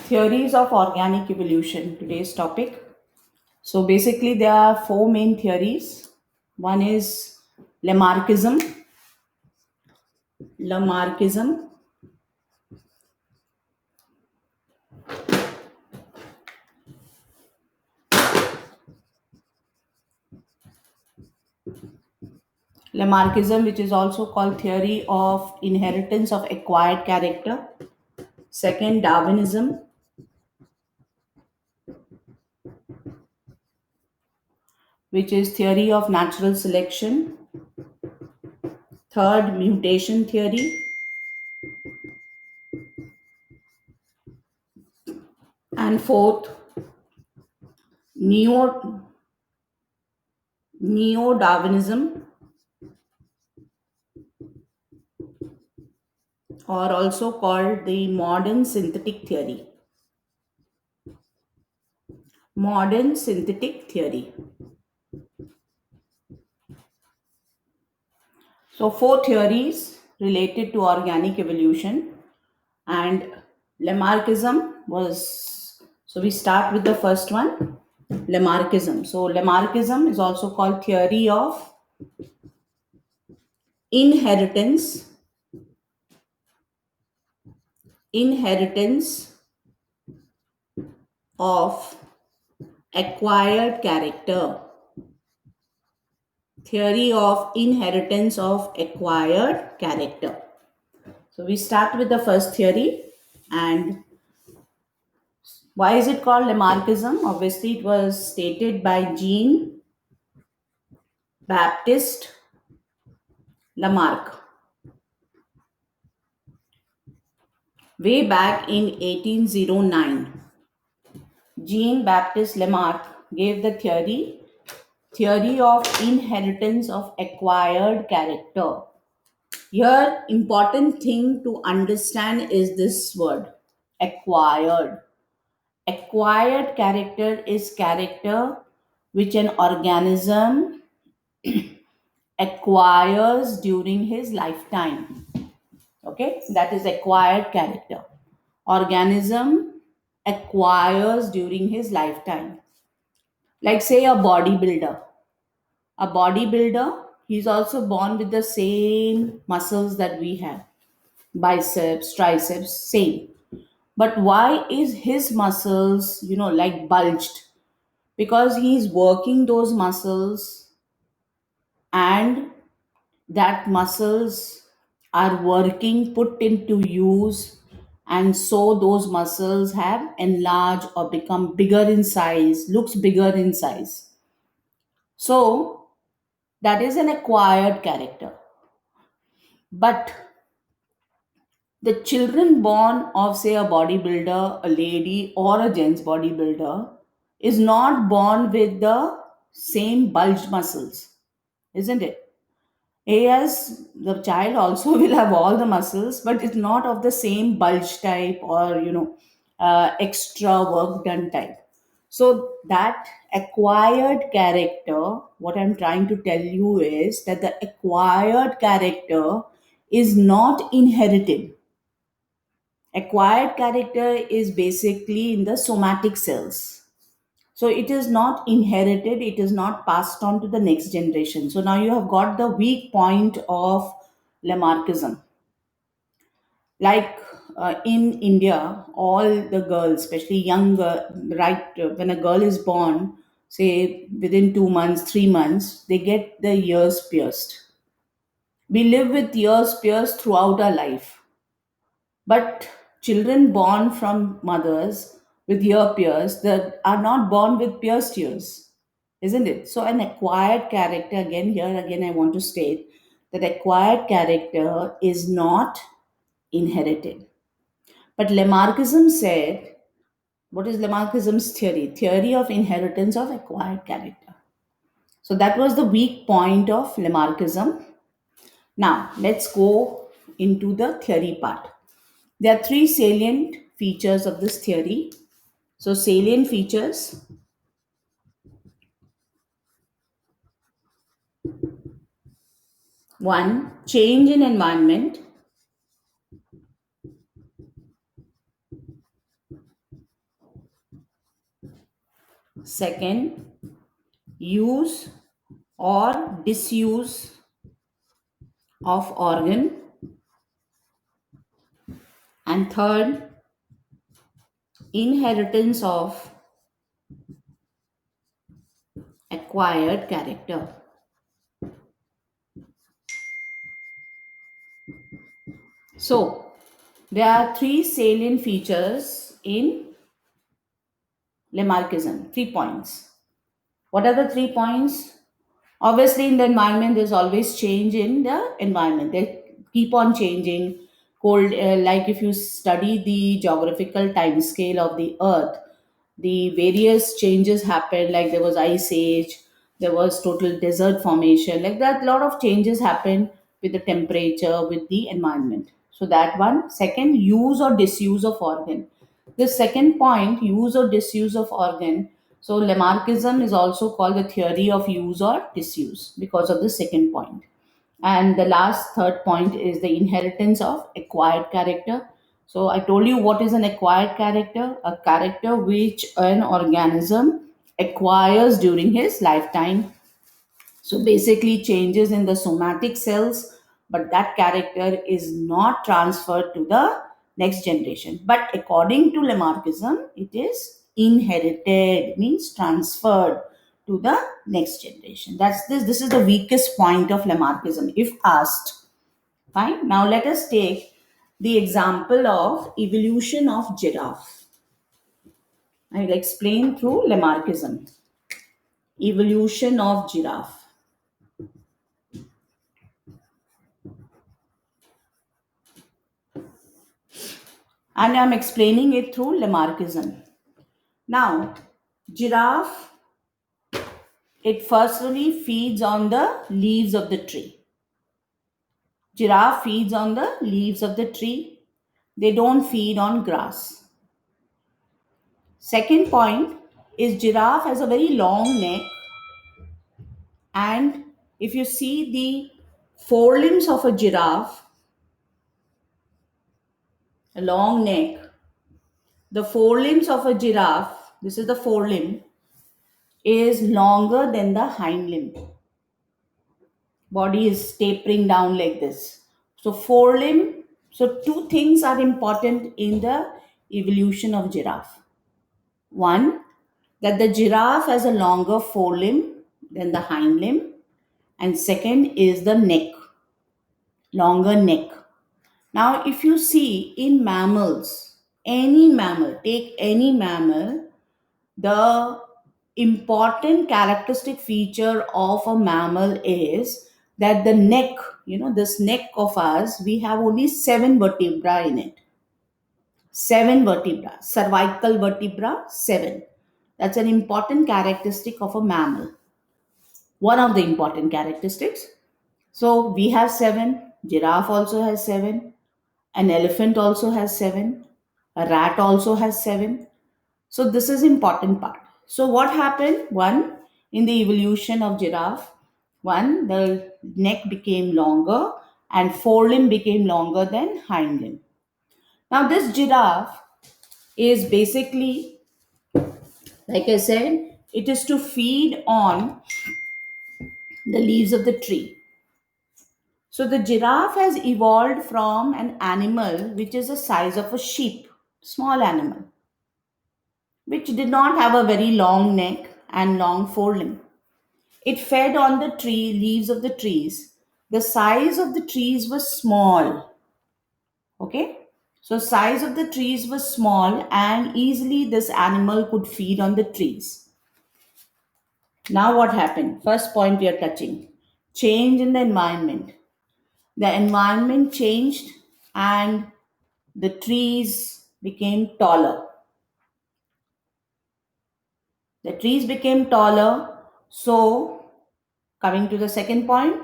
Theories of organic evolution, today's topic. So basically, there are four main theories. One is Lamarckism. Lamarckism. Lamarckism, which is also called theory of inheritance of acquired character. Second, Darwinism, which is theory of natural selection. Third, mutation theory. And fourth, neo neo Darwinism, or also called the modern synthetic theory. Modern synthetic theory. So, four theories related to organic evolution, and Lamarckism was. So, we start with the first one, Lamarckism. So, Lamarckism is also called theory of inheritance, inheritance of acquired character. Theory of inheritance of acquired character. So, we start with the first theory. And why is it called Lamarckism? Obviously, it was stated by Jean Baptiste Lamarck way back in 1809. Jean Baptiste Lamarck gave the theory of inheritance of acquired character. Here, important thing to understand is this word, acquired. Acquired character is character which an organism acquires during his lifetime. Okay, that is acquired character. Organism acquires during his lifetime. Like, say, a bodybuilder. A bodybuilder, he's also born with the same muscles that we have, biceps, triceps, same. But why is his muscles, like bulged? Because he's working those muscles, and that muscles are working, put into use, and so those muscles have enlarged or become bigger in size, looks bigger in size. So that is an acquired character. But the children born of, say, a bodybuilder, a lady or a gents bodybuilder, is not born with the same bulged muscles, isn't it? Yes, the child also will have all the muscles, but it's not of the same bulge type or extra work done type. So that acquired character, what I'm trying to tell you is that the acquired character is not inherited. Acquired character is basically in the somatic cells. So it is not inherited, it is not passed on to the next generation. So now you have got the weak point of Lamarckism. Like, in India, all the girls, especially young right, when a girl is born, say within 2 months, 3 months, they get the ears pierced. We live with ears pierced throughout our life. But children born from mothers with ear pierced that are not born with pierced ears, isn't it? So an acquired character, again, here again I want to state that acquired character is not inherited. But Lamarckism said, what is Lamarckism's theory? Theory of inheritance of acquired character. So that was the weak point of Lamarckism. Now let's go into the theory part. There are three salient features of this theory. So, salient features: one, change in environment; Second, use or disuse of organ. And third, inheritance of acquired character. So, there are three salient features in Lamarckism, 3 points. What are the 3 points? Obviously, in the environment, there's always change in the environment. They keep on changing. Cold, like if you study the geographical time scale of the Earth, the various changes happened. Like there was ice age, there was total desert formation. Like that, a lot of changes happened with the temperature, with the environment. So that one. Second, use or disuse of organ. The second point, use or disuse of organ. So Lamarckism is also called the theory of use or disuse because of the second point. And the last third point is the inheritance of acquired character. So I told you what is an acquired character, a character which an organism acquires during his lifetime. So basically, changes in the somatic cells, but that character is not transferred to the next generation. But according to Lamarckism, it is inherited, means transferred to the next generation. That's this. This is the weakest point of Lamarckism, if asked. Fine. Now let us take the example of evolution of giraffe. I will explain through Lamarckism. Evolution of giraffe. And I'm explaining it through Lamarckism. Now, giraffe, it firstly feeds on the leaves of the tree. Giraffe feeds on the leaves of the tree. They don't feed on grass. Second point is giraffe has a very long neck, and if you see the forelimbs of a giraffe, a long neck, the forelimbs of a giraffe, this is the forelimb, is longer than the hind limb. Body is tapering down like this. So forelimb. So two things are important in the evolution of giraffe. One, that the giraffe has a longer forelimb than the hind limb, and second is the neck, longer neck. Now, if you see in mammals, any mammal, take any mammal, the important characteristic feature of a mammal is that the neck, this neck of ours, we have only seven vertebra in it. Seven vertebra, cervical vertebra, seven. That's an important characteristic of a mammal. One of the important characteristics. So we have seven, giraffe also has seven, an elephant also has seven, a rat also has seven. So this is important part. So what happened? One, in the evolution of giraffe, one, the neck became longer and forelimb became longer than hind limb. Now this giraffe is basically, like I said, it is to feed on the leaves of the tree. So the giraffe has evolved from an animal which is the size of a sheep, small animal, which did not have a very long neck and long forelimb. It fed on the tree leaves of the trees. The size of the trees was small. Okay? So size of the trees was small and easily this animal could feed on the trees. Now what happened? First point we are touching. Change in the environment. The environment changed and the trees became taller. The trees became taller. So coming to the second point,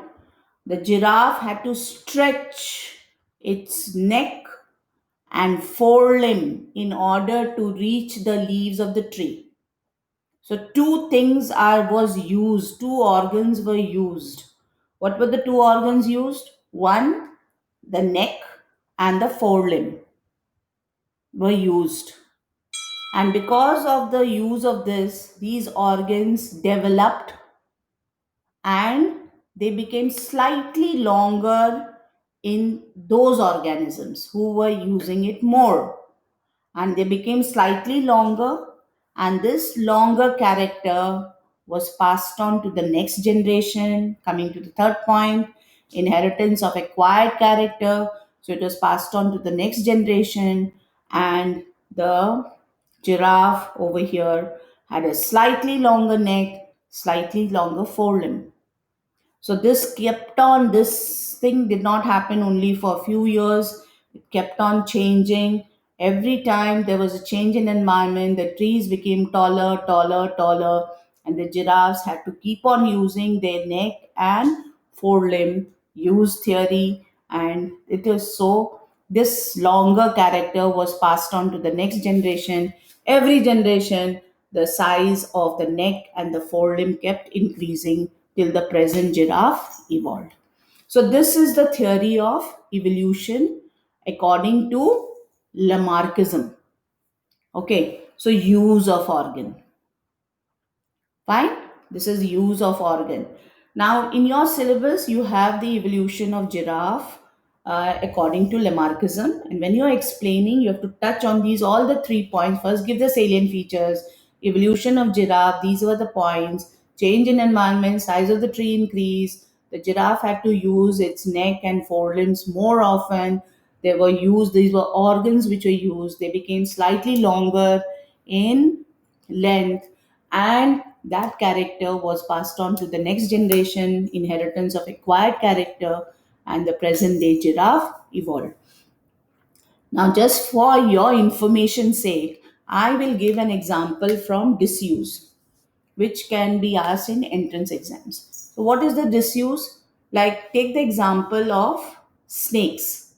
the giraffe had to stretch its neck and forelimb in order to reach the leaves of the tree. So two things was used, two organs were used. What were the two organs used? One, the neck and the forelimb were used. And because of the use of this, these organs developed and they became slightly longer in those organisms who were using it more, and they became slightly longer, and this longer character was passed on to the next generation. Coming to the third point, inheritance of acquired character. So it was passed on to the next generation, and the giraffe over here had a slightly longer neck, slightly longer forelimb. So this thing did not happen only for a few years. It kept on changing. Every time there was a change in environment, the trees became taller, taller, taller, and the giraffes had to keep on using their neck and forelimb use theory. And it is so this longer character was passed on to the next generation. Every generation, the size of the neck and the forelimb kept increasing till the present giraffe evolved. So, this is the theory of evolution according to Lamarckism. Okay, so use of organ. Fine. This is use of organ. Now, in your syllabus, you have the evolution of giraffe according to Lamarckism. And when you are explaining, you have to touch on these all the 3 points. First, give the salient features. Evolution of giraffe. These were the points. Change in environment. Size of the tree increase. The giraffe had to use its neck and forelimbs more often. They were used. These were organs which were used. They became slightly longer in length, and that character was passed on to the next generation, inheritance of acquired character, and the present day giraffe evolved. Now, just for your information's sake, I will give an example from disuse, which can be asked in entrance exams. So, what is the disuse? Like, take the example of snakes.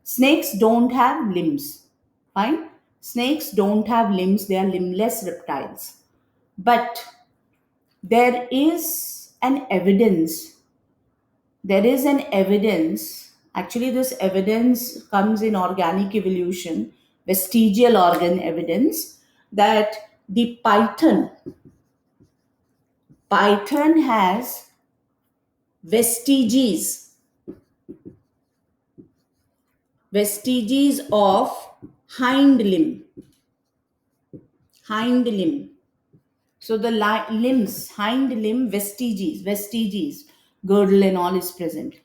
Snakes don't have limbs. Fine? Snakes don't have limbs, they are limbless reptiles. But there is an evidence actually this evidence comes in organic evolution, vestigial organ evidence, that the python has vestiges vestiges of hind limb hind limb So the limbs, hind limb vestiges, girdle and all is present.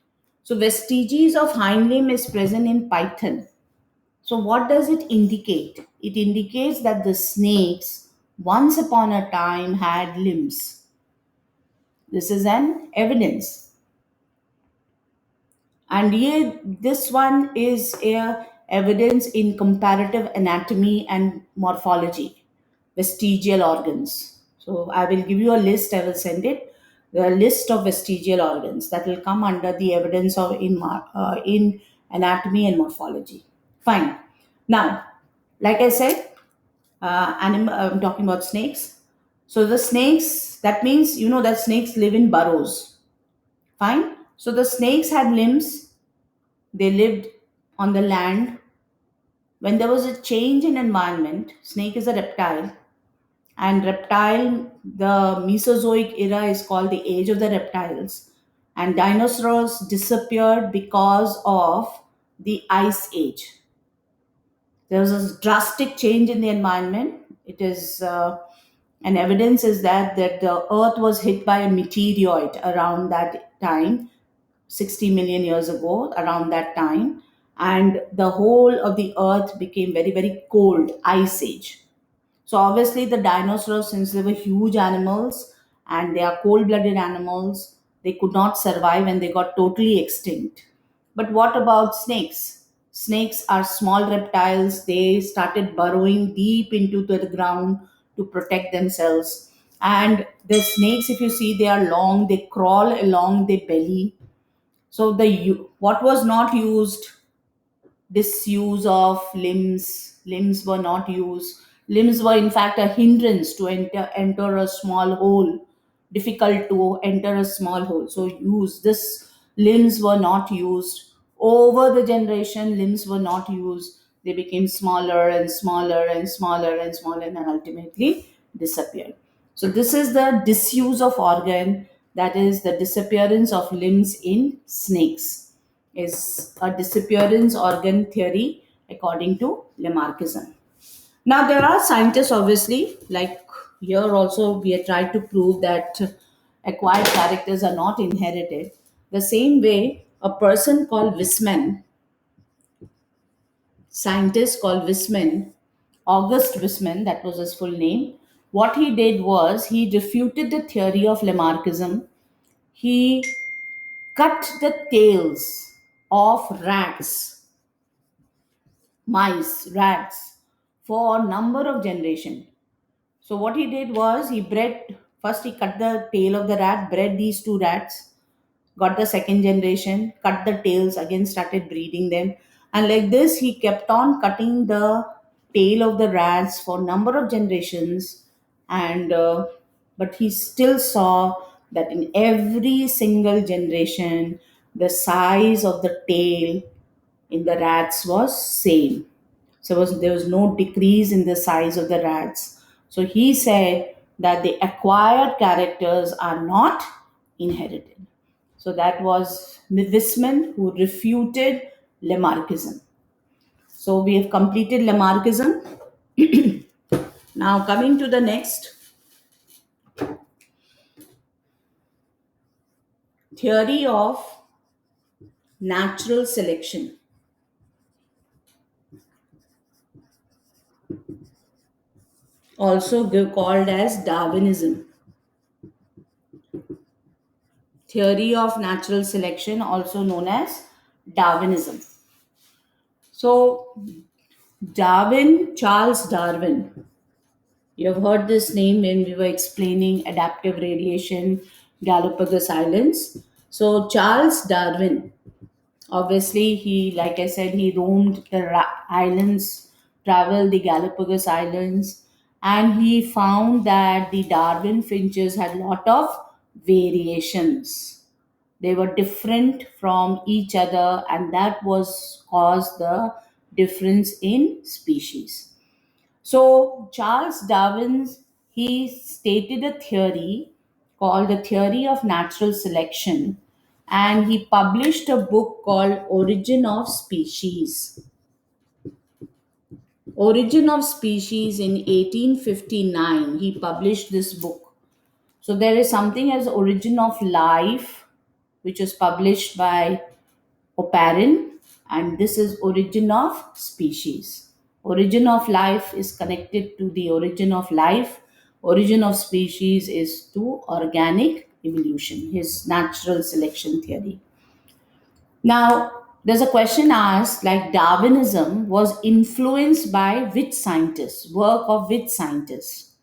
So vestiges of hind limb is present in python. So what does it indicate? It indicates that the snakes once upon a time had limbs. This is an evidence. And here, this one is a evidence in comparative anatomy and morphology, vestigial organs. So I will give you a list. I will send it. The list of vestigial organs that will come under the evidence of in anatomy and morphology. Fine. Now, like I said, I'm talking about snakes. So the snakes, that means you know that snakes live in burrows. Fine. So the snakes had limbs, they lived on the land. When there was a change in environment, snake is a reptile, and reptile, the Mesozoic era is called the age of the reptiles, and dinosaurs disappeared because of the ice age. There was a drastic change in the environment. It is and evidence is that the earth was hit by a meteoroid around that time, 60 million years ago, around that time, and the whole of the earth became very, very cold, ice age. So obviously the dinosaurs, since they were huge animals and they are cold-blooded animals, they could not survive and they got totally extinct. But what about snakes? Snakes are small reptiles. They started burrowing deep into the ground to protect themselves. And the snakes, if you see, they are long. They crawl along their belly. So what was not used, disuse of limbs were not used. Limbs were in fact a hindrance to enter a small hole, difficult to enter a small hole. So use this limbs were not used. Over the generation, limbs were not used. They became smaller and smaller and smaller and smaller and ultimately disappeared. So this is the disuse of organ, that is the disappearance of limbs in snakes, is a disappearance organ theory according to Lamarckism. Now, there are scientists, obviously, like here also, we have tried to prove that acquired characters are not inherited. The same way, a person called Wisman, scientist called Wisman, August Wisman, that was his full name, what he did was he refuted the theory of Lamarckism. He cut the tails of rats, mice, rats, for a number of generations. So what he did was he bred, first he cut the tail of the rat, bred these two rats, got the second generation, cut the tails, again started breeding them. And like this, he kept on cutting the tail of the rats for number of generations. And but he still saw that in every single generation, the size of the tail in the rats was same. So there was no decrease in the size of the rats. So he said that the acquired characters are not inherited. So that was Wisman who refuted Lamarckism. So we have completed Lamarckism. Now coming to the next, theory of natural selection, also called as Darwinism. Theory of natural selection, also known as Darwinism. So Darwin, Charles Darwin. You have heard this name when we were explaining adaptive radiation, Galapagos Islands. So Charles Darwin, obviously he, like I said, he roamed the islands, traveled the Galapagos Islands, and he found that the Darwin finches had lot of variations. They were different from each other, and that was caused the difference in species. So Charles Darwin, he stated a theory called the theory of natural selection, and he published a book called Origin of Species. Origin of Species in 1859. He published this book. So there is something as Origin of Life, which was published by Oparin, and this is Origin of Species. Origin of life is connected to the origin of life. Origin of species is to organic evolution, his natural selection theory. Now, there's a question asked like Darwinism was influenced by which scientists, work of which scientists?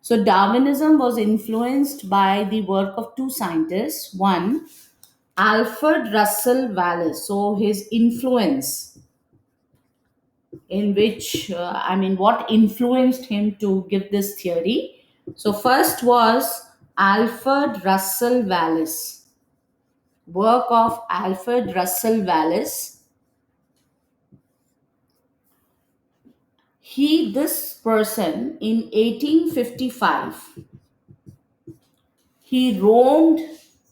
So, Darwinism was influenced by the work of two scientists. One, Alfred Russel Wallace. So his influence, in which, what influenced him to give this theory? So first was Alfred Russel Wallace. Work of Alfred Russel Wallace. This person in 1855, he roamed,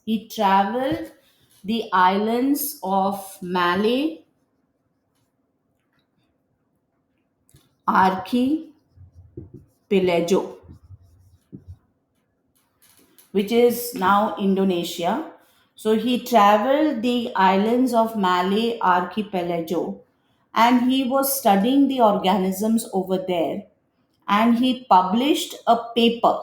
he traveled the islands of Malay, Archipelago, which is now Indonesia. So he traveled the islands of Malay archipelago, and he was studying the organisms over there, and he published a paper.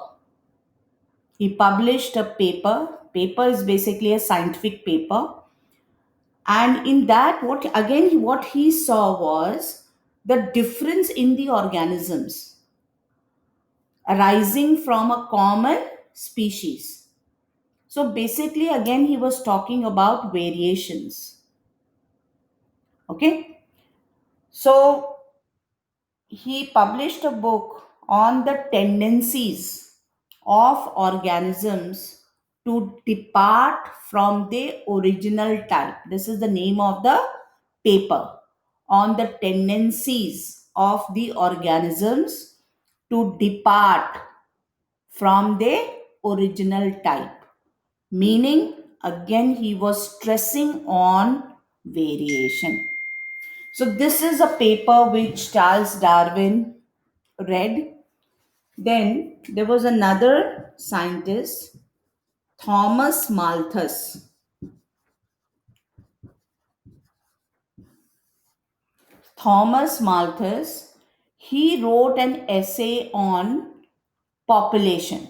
He published a paper. Paper is basically a scientific paper. And in that, what he saw was the difference in the organisms arising from a common species. So basically, again, he was talking about variations. Okay. So he published a book on the tendencies of organisms to depart from the original type. This is the name of the paper, on the tendencies of the organisms to depart from their original type. Meaning, again, he was stressing on variation. So, this is a paper which Charles Darwin read. Then there was another scientist, Thomas Malthus. Thomas Malthus, he wrote an essay on population.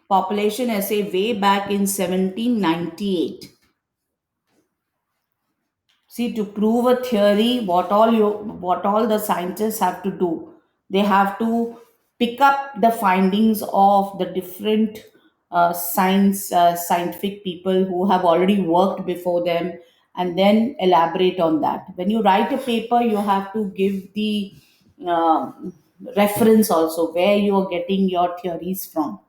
Population essay way back in 1798. See, to prove a theory, what all the scientists have to do, they have to pick up the findings of the different scientific people who have already worked before them, and then elaborate on that. When you write a paper, you have to give the uh, reference also where you are getting your theories from.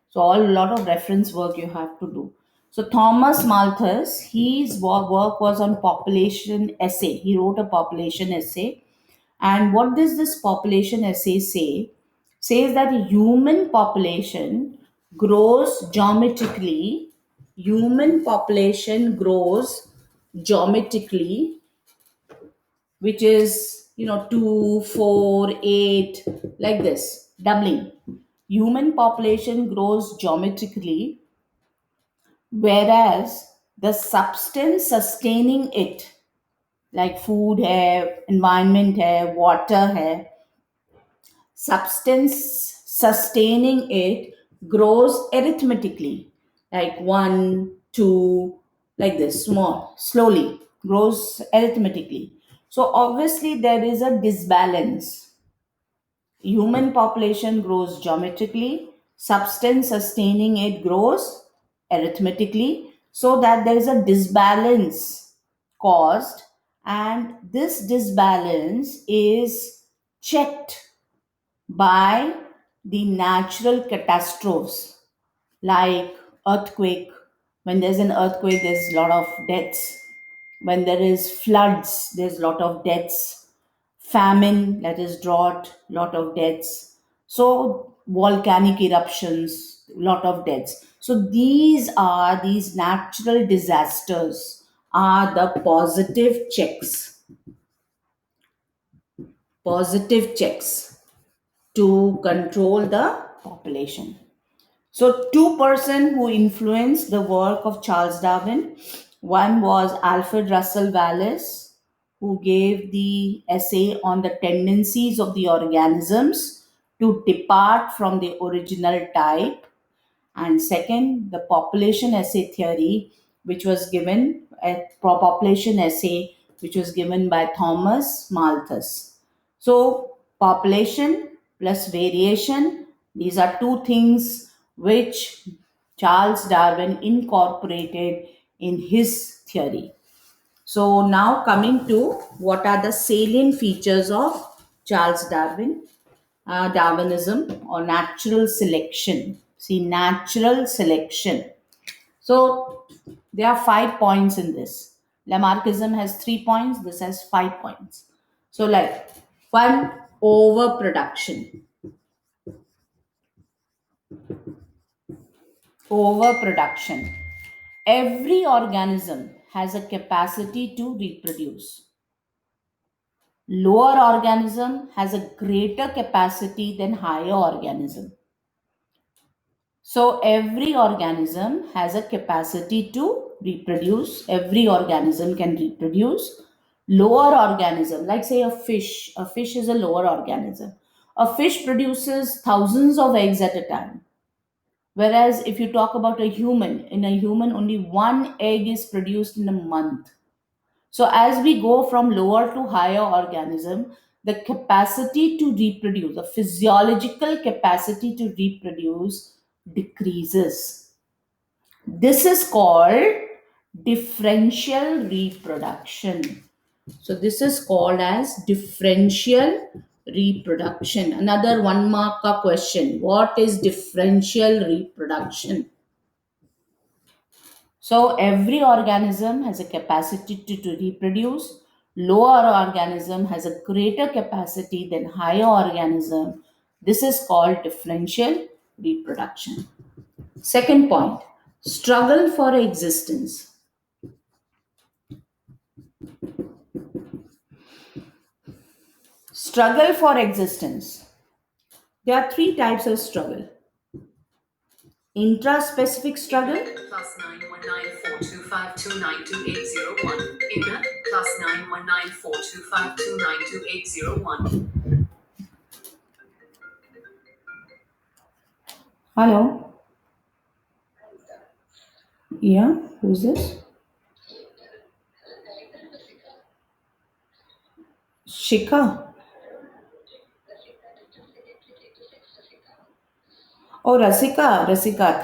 So all lot of reference work you have to do. So Thomas Malthus, his work was on population essay. He wrote a population essay. And what does this population essay say? Says that human population grows geometrically. Human population grows geometrically, which is 2, 4, 8, like this, doubling. Human population grows geometrically, whereas the substance sustaining it, like food hai, environment hai, water hai, substance sustaining it grows arithmetically, like 1, 2, like this, small, slowly grows arithmetically. So obviously there is a disbalance. Human population grows geometrically, substance sustaining it grows arithmetically, so that there is a disbalance caused, and this disbalance is checked by the natural catastrophes like earthquake. When there's an earthquake, there's a lot of deaths. When there is floods, there's a lot of deaths. Famine, that is drought, lot of deaths. So volcanic eruptions, lot of deaths. So these natural disasters are the positive checks to control the population. So, two person who influenced the work of Charles Darwin. One was Alfred Russel Wallace, who gave the essay on the tendencies of the organisms to depart from the original type, and second, the population essay theory, which was given a population essay which was given by Thomas Malthus. So population plus variation, these are two things which Charles Darwin incorporated in his theory. So now coming to what are the salient features of Charles Darwin, Darwinism or natural selection. See, natural selection. So there are 5 points in this. Lamarckism has 3 points. This has 5 points. So like one, overproduction. Overproduction. Every organism has a capacity to reproduce. Lower organism has a greater capacity than higher organism. So every organism has a capacity to reproduce. Every organism can reproduce. Lower organism, like say a fish is a lower organism. A fish produces thousands of eggs at a time. Whereas if you talk about a human, in a human only one egg is produced in a month. So as we go from lower to higher organism, the capacity to reproduce, the physiological capacity to reproduce decreases. This is called differential reproduction. So this is called as differential reproduction. Another one mark question. What is differential reproduction? So every organism has a capacity to reproduce. Lower organism has a greater capacity than higher organism. This is called differential reproduction. Second point, struggle for existence. Struggle for existence. There are three types of struggle. Intraspecific struggle. +919425292801. Inner +919425292801. Hello. Yeah, who's this? Shikha. Oh, Rasika. Rasika.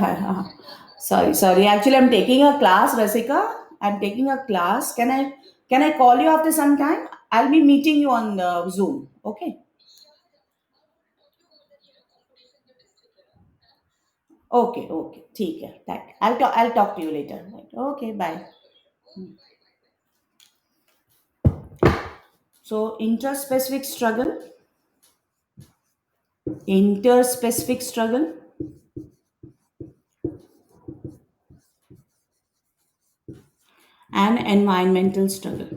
Sorry, sorry. Actually, I'm taking a class, Rasika. I'm taking a class. Can I call you after some time? I'll be meeting you on Zoom. Okay. Okay. Okay. ठीक है. Thank. I'll talk to you later. Right. Okay. Bye. So interspecific struggle, and environmental struggle.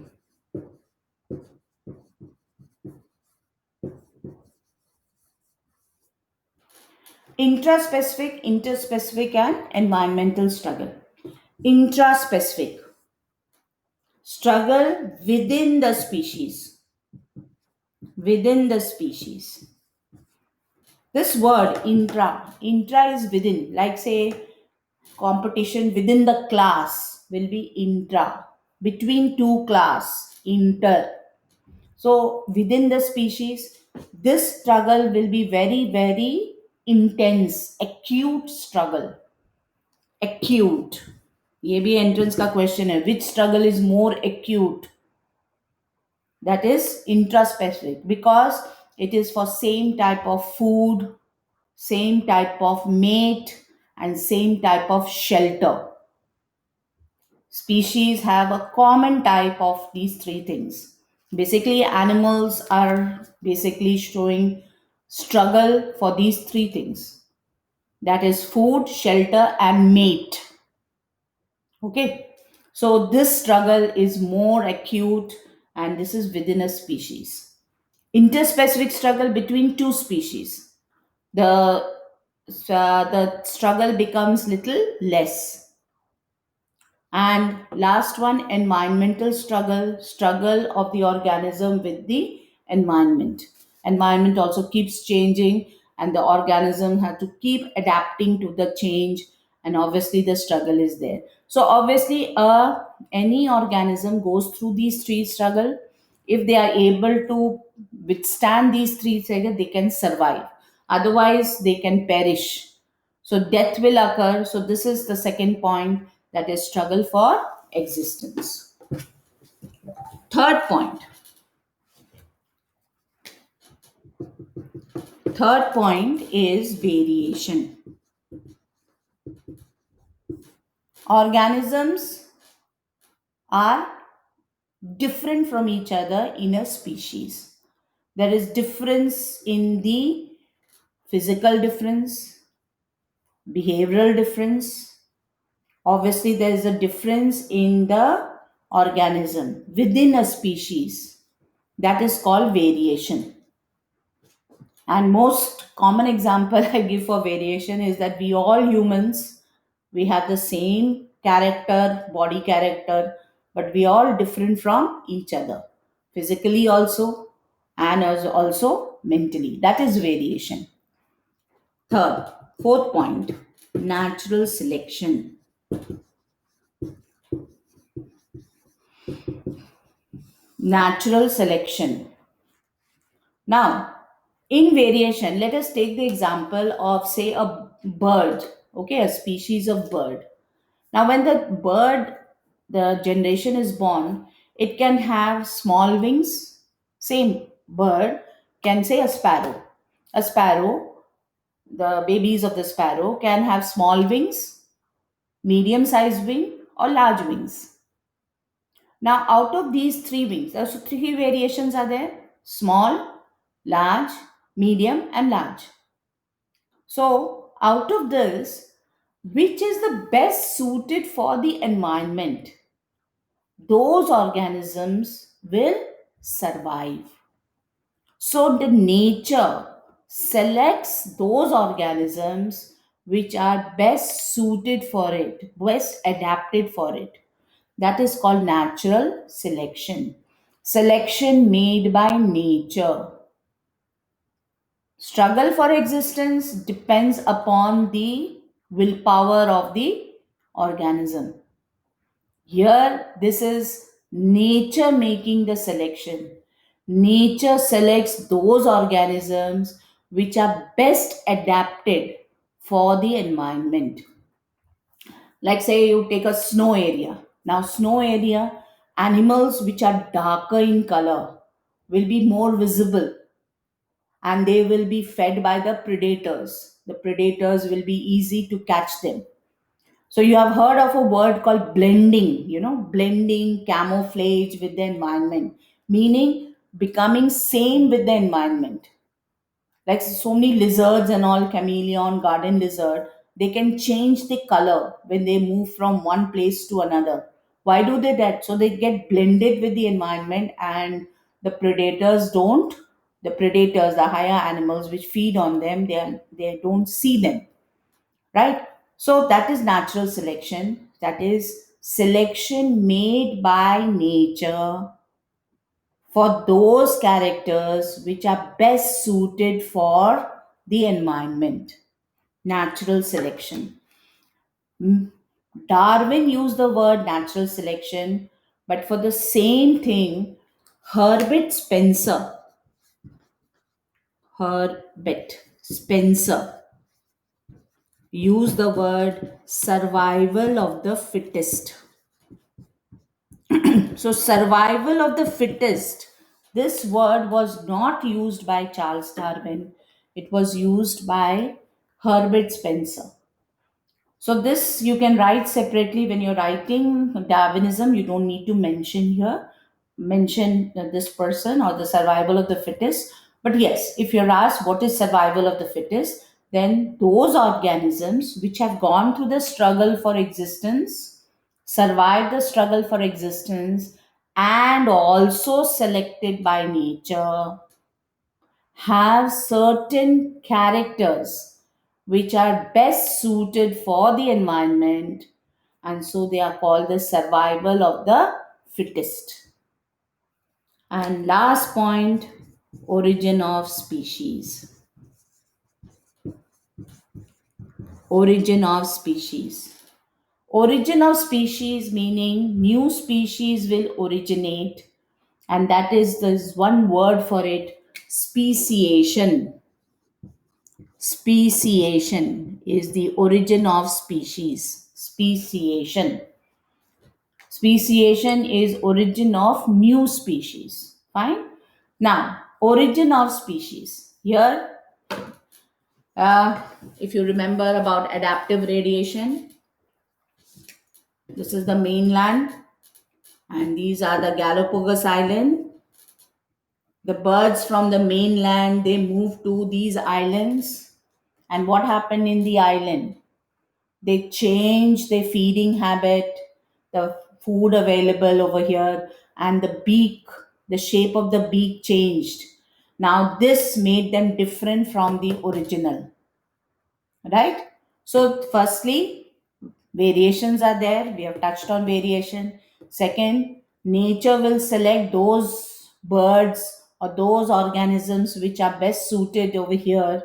Intraspecific, interspecific, and environmental struggle. Intraspecific struggle within the species. Within the species. This word intra is within. Like say competition within the class will be intra. Between two class, inter. So within the species, this struggle will be very, very intense, acute struggle. Acute. ये भी entrance का question है which struggle is more acute that is intraspecific because it is for same type of food, same type of mate, and same type of shelter. Species have a common type of these three things. Basically, animals are basically showing struggle for these three things, that is food, shelter, and mate. Okay, so this struggle is more acute and this is within a species. Interspecific struggle between two species. The struggle becomes little less. And last one, environmental struggle of the organism with the environment. Environment also keeps changing, and the organism has to keep adapting to the change, and obviously the struggle is there. So obviously, any organism goes through these three struggle. If they are able to withstand these three struggle, they can survive. Otherwise, they can perish. So death will occur. So this is the second point, that is struggle for existence. Third point. Third point is variation. Organisms are different from each other in a species. There is difference in the physical difference, behavioral difference. Obviously, there is a difference in the organism within a species. That is called variation. And most common example I give for variation is that we all humans, we have the same character, body character, but we all different from each other. Physically also and as also mentally. That is variation. Third, fourth point, natural selection. Natural selection. Now, in variation, let us take the example of, say, a bird, okay, a species of bird. Now, when the bird, the generation is born, it can have small wings. Same bird can say a sparrow. A sparrow, the babies of the sparrow can have small wings, medium sized wing, or large wings. Now, out of these three wings, so three variations are there: small, large, medium, and large. So, out of this, which is the best suited for the environment? Those organisms will survive. So, the nature selects those organisms which are best suited for it, best adapted for it. That is called natural selection. Selection made by nature. Struggle for existence depends upon the willpower of the organism. Here, this is nature making the selection. Nature selects those organisms which are best adapted for the environment. Like, say, you take a snow area. Now, snow area, animals which are darker in color will be more visible, and they will be fed by the predators. The predators will be easy to catch them. So you have heard of a word called blending, blending camouflage with the environment, meaning becoming same with the environment. Like so many lizards and all, chameleon, garden lizard, they can change the color when they move from one place to another. Why do they that? So they get blended with the environment, and the predators don't. The predators, the higher animals which feed on them, they don't see them, right? So that is natural selection. That is selection made by nature for those characters which are best suited for the environment. Natural selection. Mm, Darwin used the word natural selection, but for the same thing, Herbert Spencer, Herbert Spencer used the word survival of the fittest. So, survival of the fittest, this word was not used by Charles Darwin, it was used by Herbert Spencer. So, this you can write separately when you're writing Darwinism, you don't need to mention here, mention this person or the survival of the fittest. But yes, if you're asked what is survival of the fittest, then those organisms which have gone through the struggle for existence, survived the struggle for existence, and also selected by nature have certain characters which are best suited for the environment, and so they are called the survival of the fittest. And last point, origin of species. Origin of species. Origin of species meaning new species will originate, and that is there's one word for it: speciation. Speciation is the origin of species. Speciation. Speciation is origin of new species. Fine. Now, origin of species. Here, uh, if you remember about adaptive radiation, this is the mainland, and these are the Galapagos Island. The birds from the mainland they move to these islands, and what happened in the island? They change their feeding habit, the food available over here, and the beak, the shape of the beak changed. Now, this made them different from the original, right? So, firstly, variations are there. We have touched on variation. Second, nature will select those birds or those organisms which are best suited over here.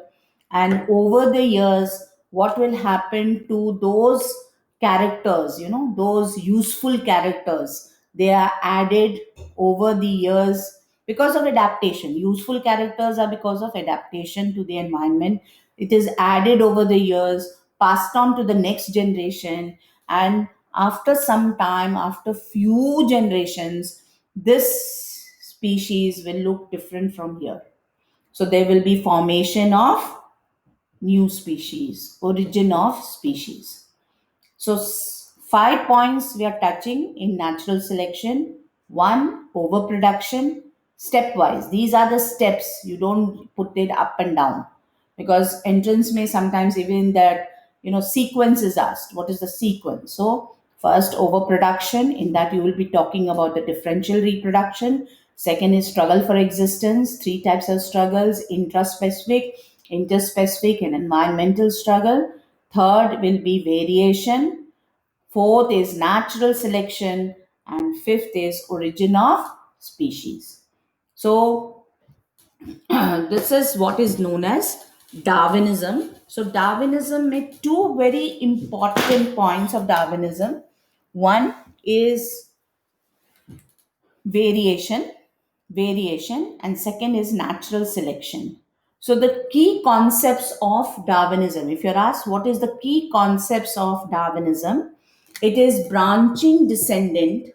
And over the years, what will happen to those characters, those useful characters? They are added over the years because of adaptation. Useful characters are because of adaptation to the environment. It is added over the years, passed on to the next generation, and after some time, after few generations, this species will look different from here. So there will be formation of new species, origin of species. So 5 points we are touching in natural selection: One, overproduction, stepwise. These are the steps. You don't put it up and down because entrance may sometimes even that sequence is asked. What is the sequence? So first, overproduction. In that you will be talking about the differential reproduction. Second is struggle for existence. Three types of struggles: intraspecific, interspecific, and environmental struggle. Third will be variation. Fourth is natural selection, and fifth is origin of species. So this is what is known as Darwinism. So Darwinism made two very important points of Darwinism. One is variation, and second is natural selection. So the key concepts of Darwinism, if you're asked what is the key concepts of Darwinism, it is branching descendant,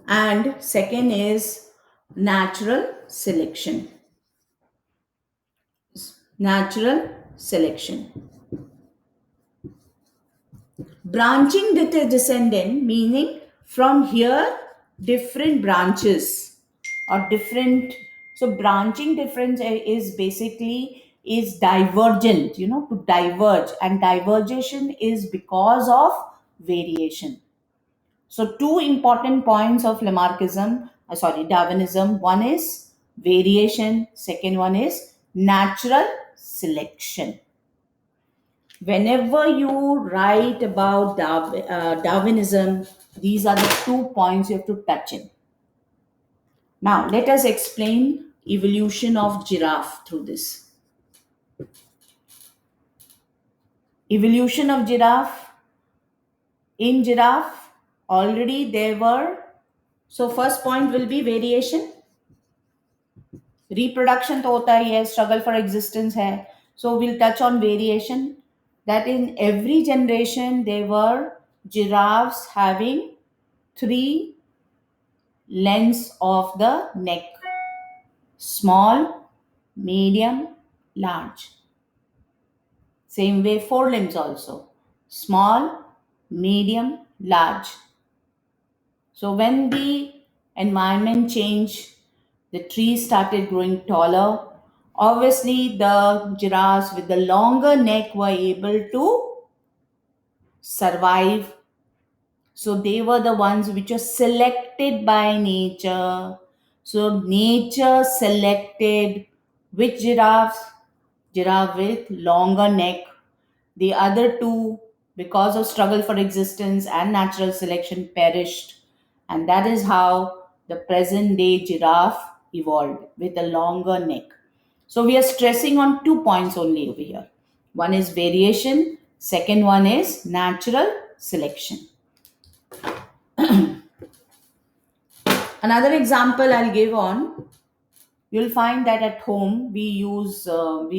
and second is natural selection. Natural selection. Branching descendant meaning from here different branches or different. So branching difference is basically is divergent, to diverge, and divergation is because of variation. So two important points of Darwinism. One is variation. Second one is natural selection. Whenever you write about Darwinism, these are the 2 points you have to touch in. Now, let us explain evolution of giraffe through this. Evolution of giraffe. In giraffe, already there were. So first point will be variation. Reproduction तो होता ही है, struggle for existence है. So we'll touch on variation. That in every generation there were giraffes having three lengths of the neck: small, medium, large. Same way forelimbs also: small, medium, large. So when the environment changed, the trees started growing taller. Obviously, the giraffes with the longer neck were able to survive. So they were the ones which were selected by nature. So nature selected which giraffes? Giraffe with longer neck. The other two, because of struggle for existence and natural selection, perished. And that is how the present day giraffe evolved with a longer neck. So we are stressing on 2 points only over here. One is variation, second one is natural selection. Another example I'll give on, you'll find that at home we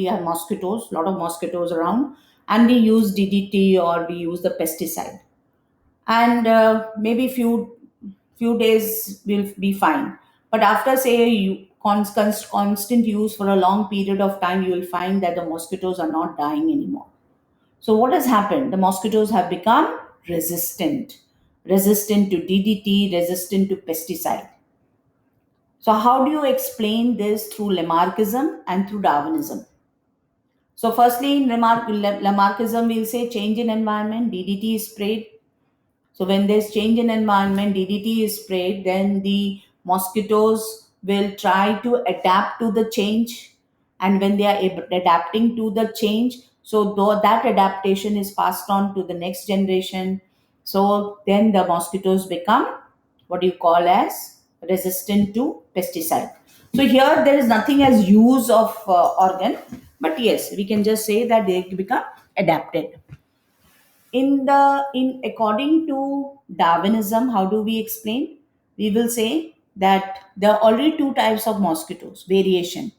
have mosquitoes, a lot of mosquitoes around, and we use DDT or we use the pesticide, and maybe few days will be fine. But after say constant use for a long period of time, you will find that the mosquitoes are not dying anymore. So what has happened? The mosquitoes have become resistant to DDT, resistant to pesticide. So how do you explain this through Lamarckism and through Darwinism? So firstly, in Lamarckism, we'll say change in environment, DDT is sprayed. So when there's change in environment, DDT is sprayed, then the mosquitoes will try to adapt to the change. And when they are adapting to the change, so though that adaptation is passed on to the next generation, so then the mosquitoes become what you call as resistant to pesticide. So here there is nothing as use of organ, but yes, we can just say that they become adapted. In according to Darwinism, how do we explain? We will say that there are already two types of mosquitoes: variation.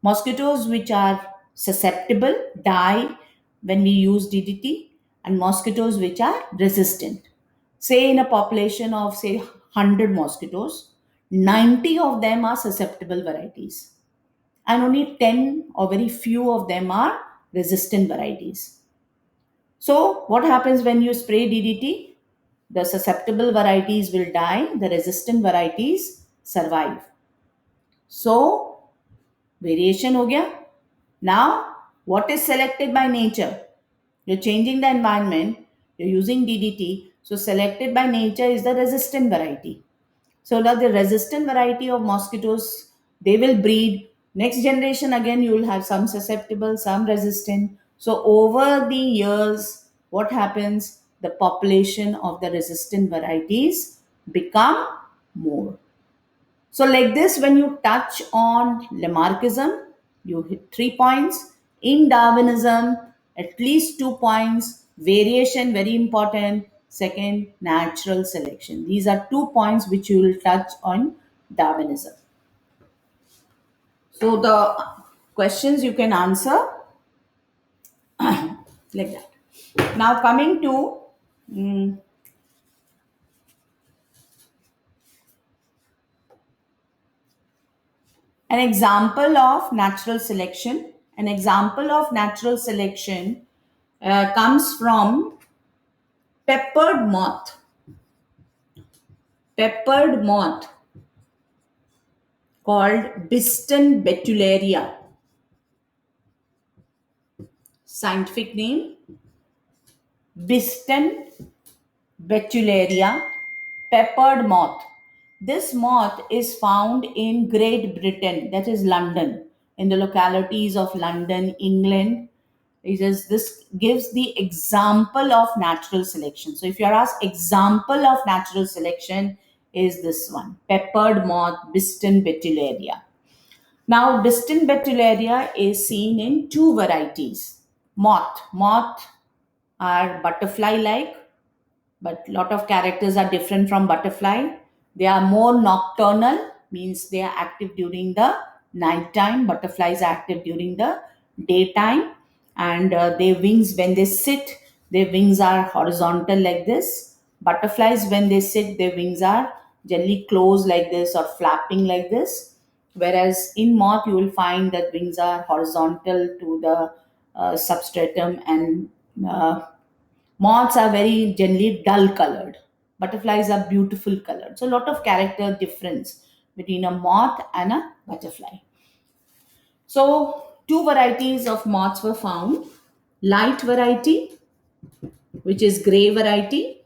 Mosquitoes which are susceptible die when we use DDT, and mosquitoes which are resistant. Say in a population of say 100 mosquitoes, 90 of them are susceptible varieties, and only 10 or very few of them are resistant varieties. So what happens when you spray DDT? The susceptible varieties will die, the resistant varieties survive. So variation हो गया. Now, what is selected by nature? You're changing the environment, you're using DDT. So, selected by nature is the resistant variety. So, now the resistant variety of mosquitoes, they will breed. Next generation, again, you will have some susceptible, some resistant. So, over the years, what happens? The population of the resistant varieties become more. So, like this, when you touch on Lamarckism, you hit 3 points. In Darwinism, at least 2 points. Variation, very important. Second, natural selection. These are 2 points which you will touch on Darwinism. So, the questions you can answer like that. Now, coming to mm, an example of natural selection. An example of natural selection comes from peppered moth. Peppered moth called Biston betularia. Scientific name Biston betularia, peppered moth. This moth is found in Great Britain, that is London, in the localities of London, England. This gives the example of natural selection. So if you are asked example of natural selection is this one, peppered moth, Biston betularia. Now, Biston betularia is seen in two varieties. Moth are butterfly-like, but lot of characters are different from butterfly. They are more nocturnal, means they are active during the night time. Butterflies are active during the daytime, and their wings, when they sit, their wings are horizontal like this. Butterflies, when they sit, their wings are generally closed like this or flapping like this. Whereas in moth, you will find that wings are horizontal to the substratum, and uh, moths are very generally dull colored. Butterflies are beautiful colored. So, a lot of character difference between a moth and a butterfly. So, two varieties of moths were found, light variety, which is gray variety,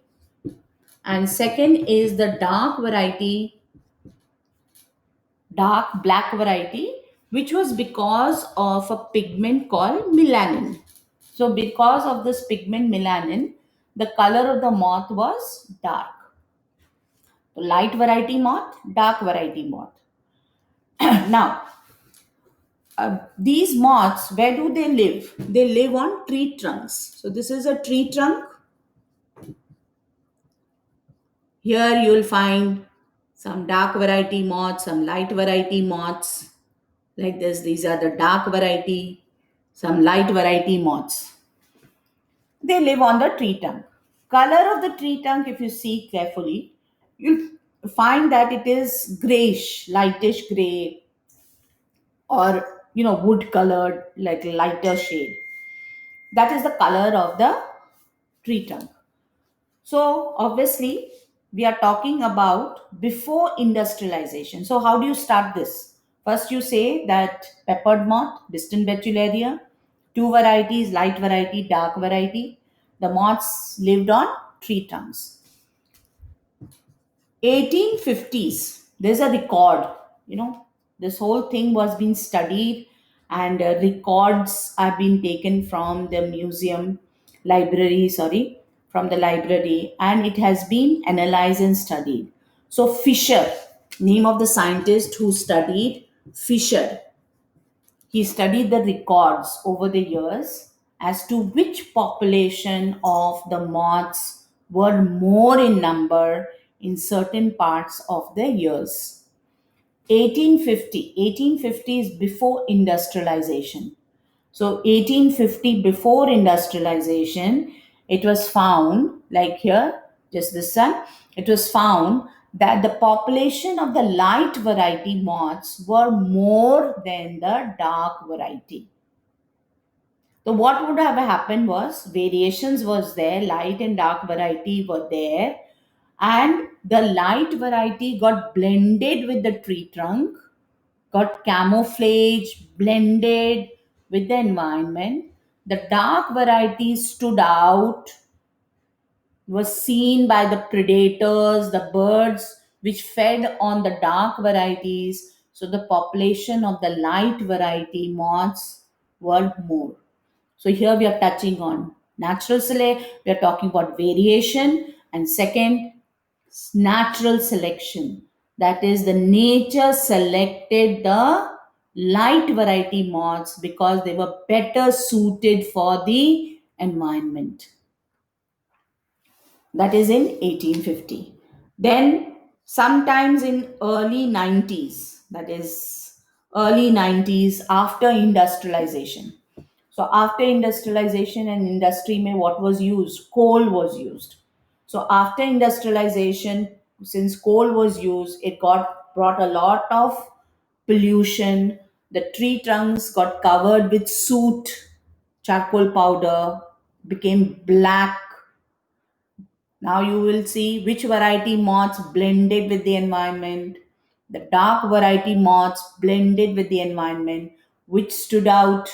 and second is the dark variety, dark black variety, which was because of a pigment called melanin. So, because of this pigment melanin, the color of the moth was dark. So light variety moth, dark variety moth. Now, these moths, where do they live? They live on tree trunks. So this is a tree trunk. Here you will find some dark variety moths, some light variety moths. Like this, these are the dark variety, some light variety moths. They live on the tree trunk. Color of the tree trunk, if you see carefully, you'll find that it is grayish, lightish gray, or wood colored, like lighter shade. That is the color of the tree trunk. So obviously we are talking about before industrialization. So how do you start this? First you say that peppered moth, Biston betularia, two varieties, light variety, dark variety. The moths lived on tree trunks. 1850s, there's a record, this whole thing was being studied, and records are being taken from the museum library, sorry, from the library, and it has been analyzed and studied. So Fisher, name of the scientist who studied, Fisher, he studied the records over the years as to which population of the moths were more in number in certain parts of the years. 1850 is before industrialization. So 1850, before industrialization, it was found, like here, just this one, it was found that the population of the light variety moths were more than the dark variety. So what would have happened was variations was there, light and dark variety were there, and the light variety got blended with the tree trunk, got camouflaged, blended with the environment. The dark variety stood out, was seen by the predators, the birds which fed on the dark varieties. So the population of the light variety moths were more. So here we are touching on natural select, we are talking about variation, and second, natural selection. That is, the nature selected the light variety moths because they were better suited for the environment. That is in 1850. Then, sometimes in early 90s, that is early 90s after industrialization. So, after industrialization and industry, mein what was used? Coal was used. So, after industrialization, since coal was used, it got brought a lot of pollution. The tree trunks got covered with soot, charcoal powder, became black. Now you will see which variety moths blended with the environment. The dark variety moths blended with the environment. Which stood out?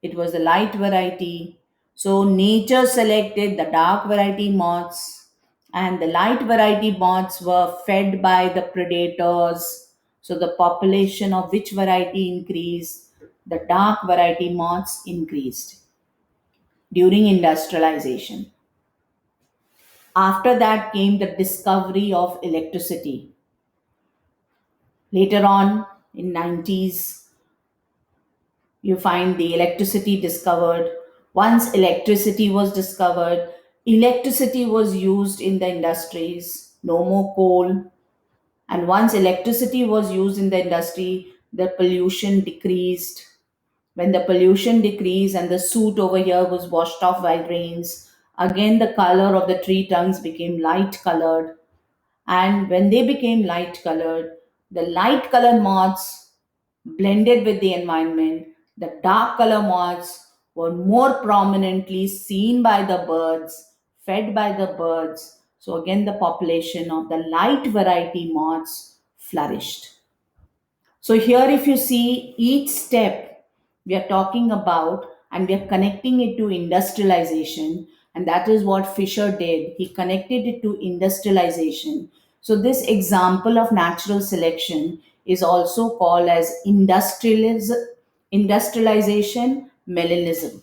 It was the light variety. So nature selected the dark variety moths, and the light variety moths were fed by the predators. So the population of which variety increased? The dark variety moths increased during industrialization. After that came the discovery of electricity. Later on in 90s, you find the electricity discovered. Once electricity was discovered, electricity was used in the industries, no more coal. And once electricity was used in the industry, the pollution decreased. When the pollution decreased and the soot over here was washed off by rains, again the color of the tree trunks became light colored. And when they became light colored, the light color moths blended with the environment. The dark color moths were more prominently seen by the birds, fed by the birds. So, again, the population of the light variety moths flourished. So, here, if you see each step we are talking about, and we are connecting it to industrialization, and that is what Fisher did. He connected it to industrialization. So, this example of natural selection is also called as industrialization melanism.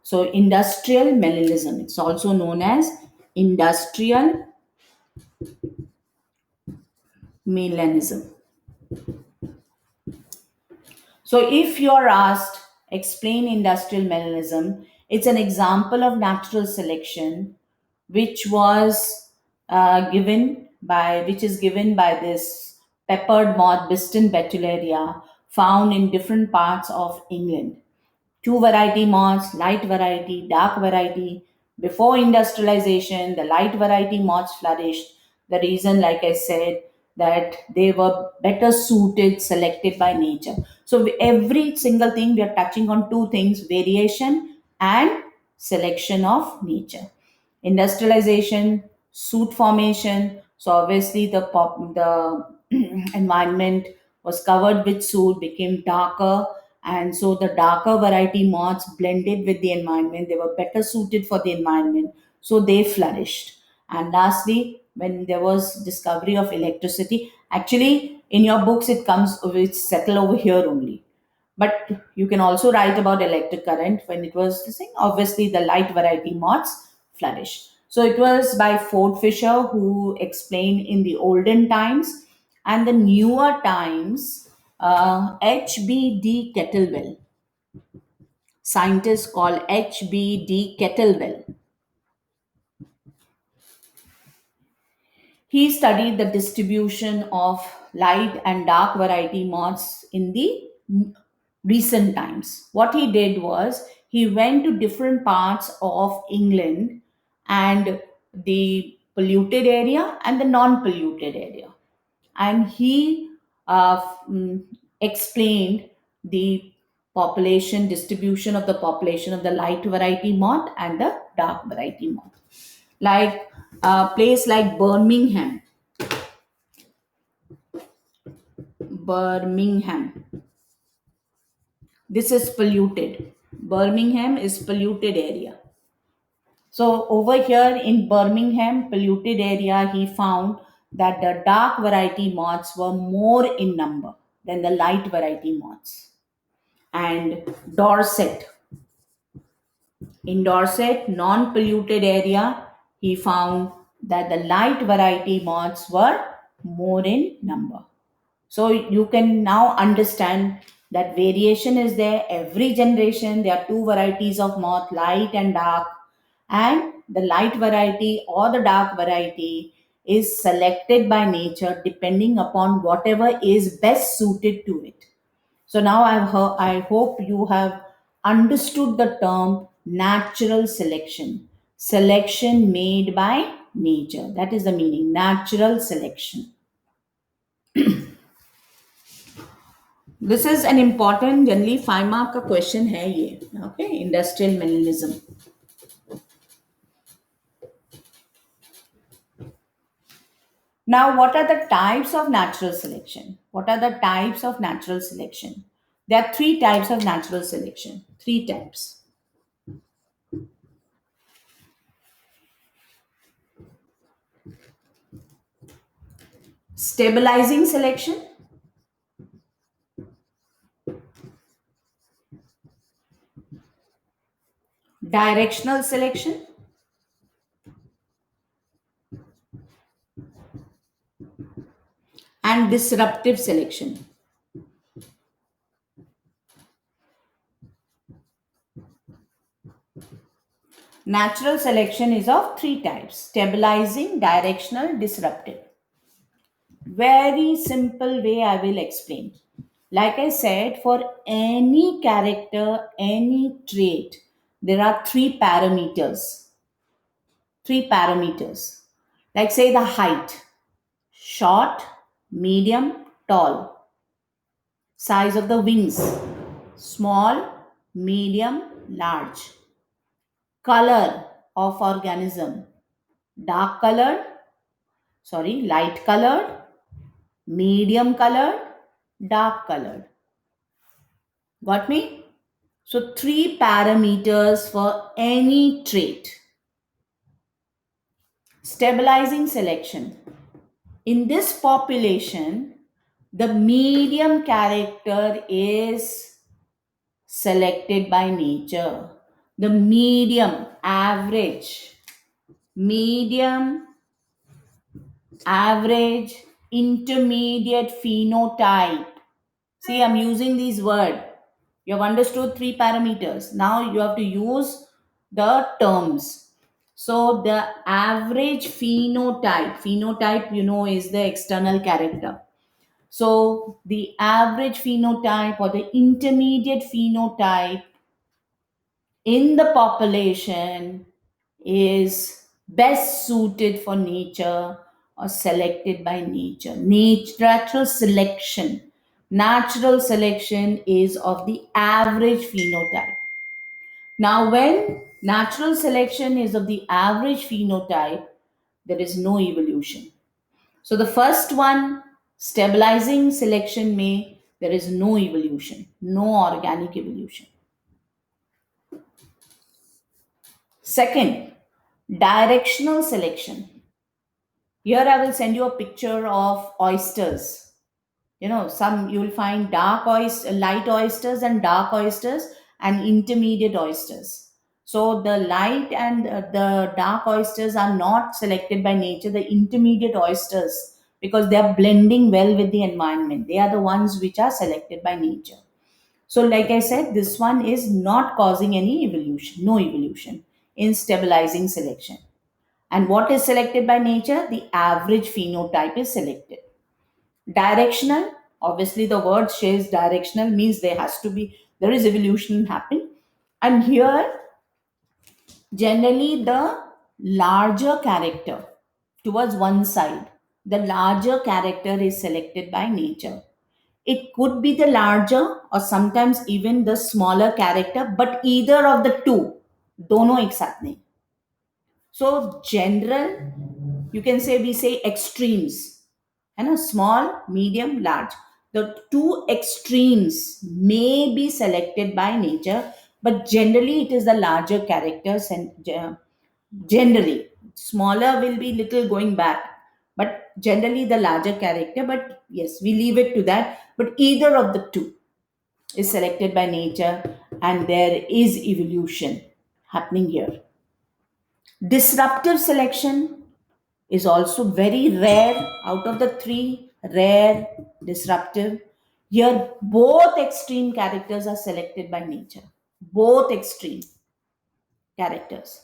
So, industrial melanism, it's also known as industrial melanism. So, if you're asked, explain industrial melanism, it's an example of natural selection which was which is given by this peppered moth Biston betullaria found in different parts of England. Two variety moths, light variety, dark variety. Before industrialization, the light variety moths flourished. The reason, like I said, that they were better suited, selected by nature. So every single thing we are touching on two things: variation and selection of nature. Industrialization, soot formation. So obviously the environment was covered with soot, became darker, and so the darker variety moths blended with the environment. They were better suited for the environment, so they flourished. And lastly, when there was discovery of electricity, actually in your books it comes with settle over here only, but you can also write about electric current. When it was this thing, obviously the light variety moths flourish. So it was by Ford Fisher who explained in the olden times, and the newer times, HBD Kettlewell. Scientists call HBD Kettlewell. He studied the distribution of light and dark variety moths in the recent times. What he did was he went to different parts of England, and the polluted area and the non polluted area. And he uh, mm, explained the population distribution of the population of the light variety moth and the dark variety moth. Like a place like Birmingham, this is polluted. Birmingham is polluted area. So over here in Birmingham polluted area, he found that the dark variety moths were more in number than the light variety moths. And Dorset, in Dorset, non-polluted area, he found that the light variety moths were more in number. So you can now understand that variation is there. Every generation, there are two varieties of moth, light and dark. And the light variety or the dark variety is selected by nature depending upon whatever is best suited to it. So now I hope you have understood the term natural selection. Selection made by nature. That is the meaning. Natural selection. This is an important generally 5 mark का question है ये. Okay, industrial mineralism. Now, what are the types of natural selection? What are the types of natural selection? There are three types of natural selection. Three types. Stabilizing selection, directional selection, and disruptive selection. Natural selection is of three types: stabilizing, directional, disruptive. Very simple way I will explain. Like I said, for any character, any trait, there are three parameters. Three parameters. Like, say, the height: short, medium, tall. Size of the wings: small, medium, large. Color of organism: dark colored, light colored, medium colored, dark colored. Got me? So, three parameters for any trait. Stabilizing selection. In this population, the medium character is selected by nature. The medium, medium, average, intermediate phenotype. See, I'm using these words. You have understood three parameters. Now you have to use the terms. So the average phenotype, is the external character. So the average phenotype or the intermediate phenotype in the population is best suited for nature or selected by nature. Natural selection. Natural selection is of the average phenotype. Now, when natural selection is of the average phenotype, there is no evolution. So, the first one, stabilizing selection, there is no evolution, no organic evolution. Second, directional selection. Here I will send you a picture of oysters. Some you will find light oysters and dark oysters and intermediate oysters. So the light and the dark oysters are not selected by nature. The intermediate oysters, because they are blending well with the environment, they are the ones which are selected by nature. So, like I said, this one is not causing any evolution, no evolution in stabilizing selection. And what is selected by nature? The average phenotype is selected. Directional, obviously, the word says directional means there is evolution happen. And here, generally, the larger character towards one side, the larger character is selected by nature. It could be the larger or sometimes even the smaller character, but either of the two, दोनों एक साथ नहीं. So general, you can say, we say extremes, है ना, small, medium, large. The two extremes may be selected by nature, but generally it is the larger characters, and generally smaller will be little going back, but generally the larger character. But yes, we leave it to that. But either of the two is selected by nature, and there is evolution happening here. Disruptive selection is also very rare. Out of the three, rare, disruptive. Here, both extreme characters are selected by nature. Both extreme characters.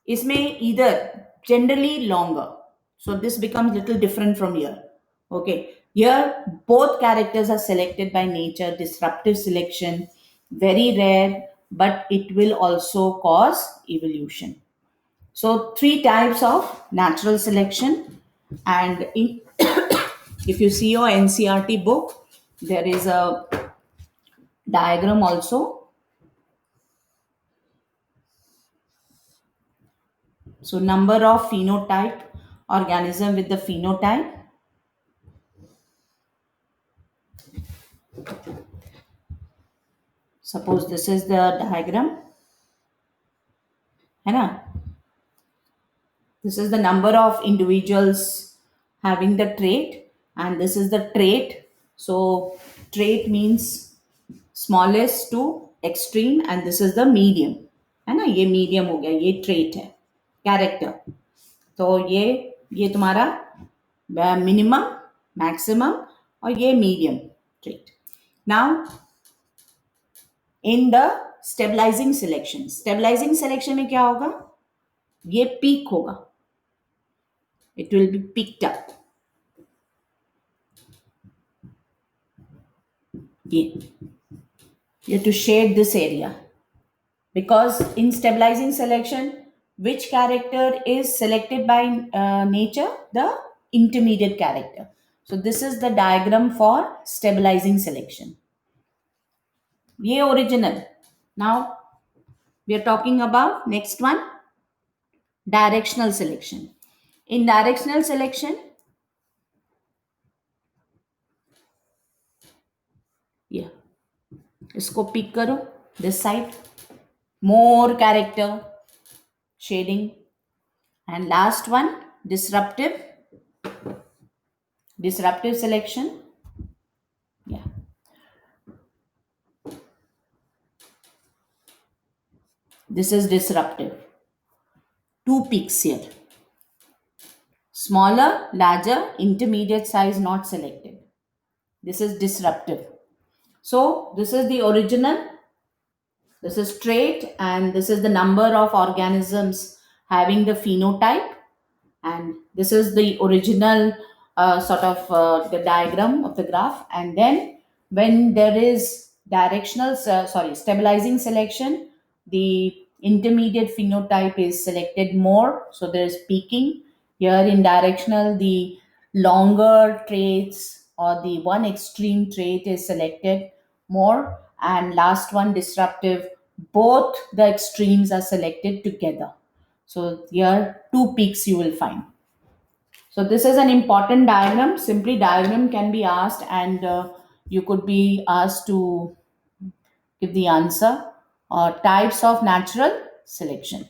इसमें either generally longer. So this becomes little different from here. Okay. Here, both characters are selected by nature. Disruptive selection, very rare, but it will also cause evolution. So three types of natural selection, and if you see your NCRT book, there is a diagram also. So number of phenotype, organism with the phenotype. Suppose this is the diagram, है ना? This is the number of individuals having the trait, and this is the trait. So trait means smallest to extreme, and this is the medium, है ना? ये medium हो गया, ये trait है, character. तो ये तुम्हारा minimum, maximum, और ये medium trait. Now in the stabilizing selection में क्या होगा? ये peak होगा. It will be picked up. You have to shade this area, because in stabilizing selection, which character is selected by nature? The intermediate character. So this is the diagram for stabilizing selection. Ye original. Now we are talking about next one, directional selection. In directional selection, yeah, इसको pick करो, this side, more character shading. And last one, disruptive selection. Yeah, this is disruptive. Two peaks here, smaller, larger, intermediate size not selected. This is disruptive. So this is the original, this is trait, and this is the number of organisms having the phenotype, and this is the original sort of the diagram of the graph. And then when there is stabilizing selection, the intermediate phenotype is selected more, so there is peaking. Here in directional, the longer traits or the one extreme trait is selected more, and last one, disruptive, both the extremes are selected together. So here two peaks you will find. So this is an important diagram. Simply diagram can be asked, and you could be asked to give the answer. Types of natural selection.